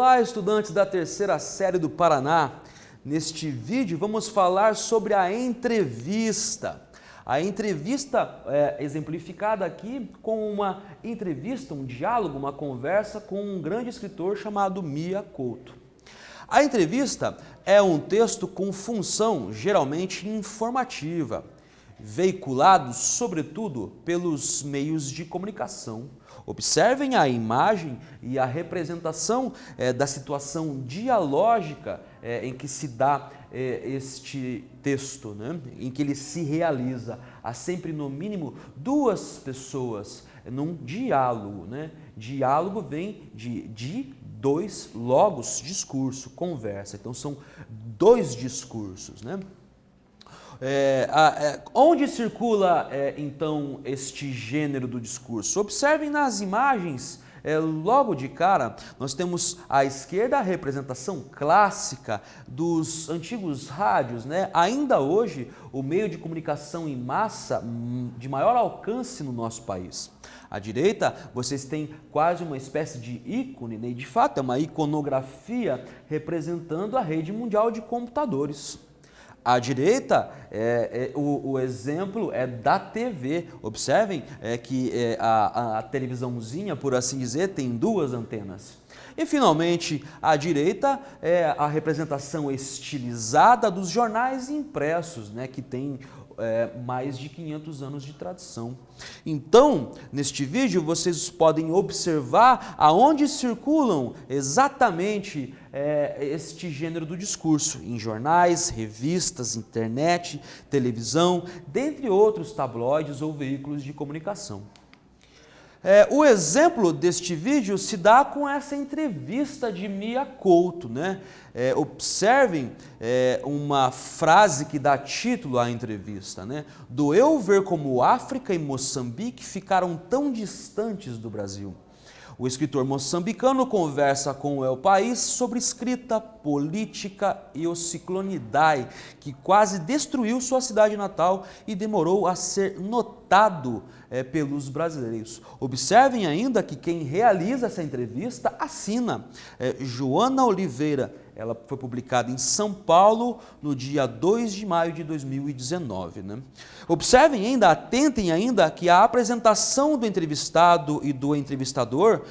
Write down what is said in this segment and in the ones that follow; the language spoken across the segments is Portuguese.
Olá, estudantes da terceira série do Paraná. Neste vídeo vamos falar sobre a entrevista. A entrevista é exemplificada aqui com uma entrevista, um diálogo, uma conversa com um grande escritor chamado Mia Couto. A entrevista é um texto com função geralmente informativa, veiculado sobretudo pelos meios de comunicação. Observem a imagem e a representação da situação dialógica em que se dá este texto, né? Em que ele se realiza. Há sempre no mínimo duas pessoas num diálogo, né? Diálogo vem de dois logos, discurso, conversa. Então são dois discursos, né? Onde circula então este gênero do discurso? Observem nas imagens, logo de cara, nós temos à esquerda a representação clássica dos antigos rádios, né? Ainda hoje, o meio de comunicação em massa de maior alcance no nosso país. À direita, vocês têm quase uma espécie de ícone, né? De fato, é uma iconografia representando a rede mundial de computadores. À direita, o exemplo é da TV. Observem que a televisãozinha, por assim dizer, tem duas antenas. E, finalmente, à direita é a representação estilizada dos jornais impressos, né, que tem mais de 500 anos de tradição. Então, neste vídeo, vocês podem observar aonde circulam exatamente este gênero do discurso, em jornais, revistas, internet, televisão, dentre outros tabloides ou veículos de comunicação. O exemplo deste vídeo se dá com essa entrevista de Mia Couto, né? Observem uma frase que dá título à entrevista, né? Doeu ver como África e Moçambique ficaram tão distantes do Brasil. O escritor moçambicano conversa com o El País sobre escrita, política e o ciclone Idai, que quase destruiu sua cidade natal e demorou a ser notado pelos brasileiros. Observem ainda que quem realiza essa entrevista assina Joana Oliveira. Ela foi publicada em São Paulo no dia 2 de maio de 2019. Né? Observem ainda, atentem ainda que a apresentação do entrevistado e do entrevistador,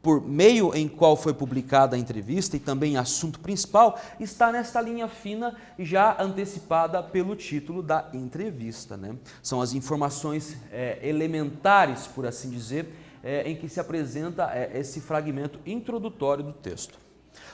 por meio em qual foi publicada a entrevista e também assunto principal, está nesta linha fina já antecipada pelo título da entrevista. Né? São as informações elementares, por assim dizer, em que se apresenta esse fragmento introdutório do texto.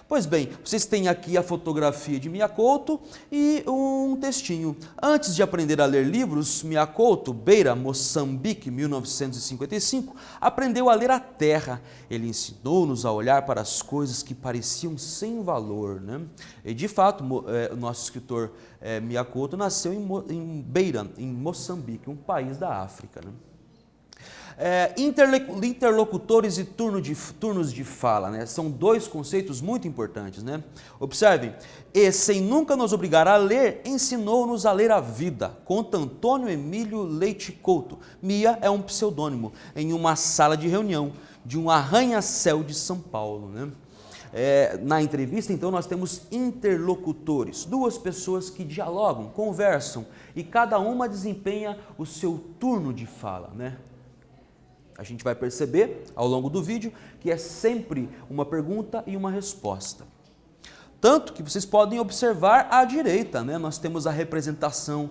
Pois bem, vocês têm aqui a fotografia de Mia Couto e um textinho. Antes de aprender a ler livros, Mia Couto, Beira, Moçambique, 1955, aprendeu a ler a terra. Ele ensinou-nos a olhar para as coisas que pareciam sem valor, né? E de fato, o nosso escritor Mia Couto nasceu em Beira, em Moçambique, um país da África, né? Interlocutores e turnos de fala, né? São dois conceitos muito importantes, né? Observem, e sem nunca nos obrigar a ler, ensinou-nos a ler a vida. Conta Antônio Emílio Leite Couto. Mia é um pseudônimo em uma sala de reunião de um arranha-céu de São Paulo, né? Na entrevista, então, nós temos interlocutores, duas pessoas que dialogam, conversam e cada uma desempenha o seu turno de fala, né? A gente vai perceber ao longo do vídeo que é sempre uma pergunta e uma resposta. Tanto que vocês podem observar à direita, né? Nós temos a representação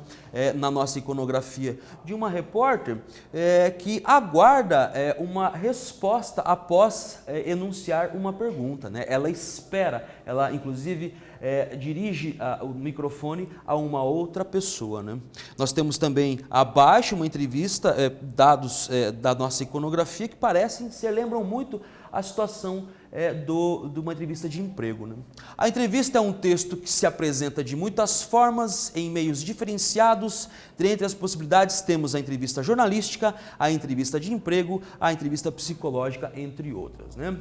na nossa iconografia de uma repórter que aguarda uma resposta após enunciar uma pergunta, né? Ela espera, ela inclusive dirige o microfone a uma outra pessoa, né? Nós temos também abaixo uma entrevista, dados da nossa iconografia que lembram muito a situação de uma entrevista de emprego, né? A entrevista é um texto que se apresenta de muitas formas, em meios diferenciados. Dentre as possibilidades temos a entrevista jornalística, a entrevista de emprego, a entrevista psicológica, entre outras, né?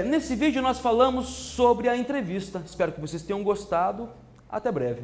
Nesse vídeo nós falamos sobre a entrevista. Espero que vocês tenham gostado. Até breve.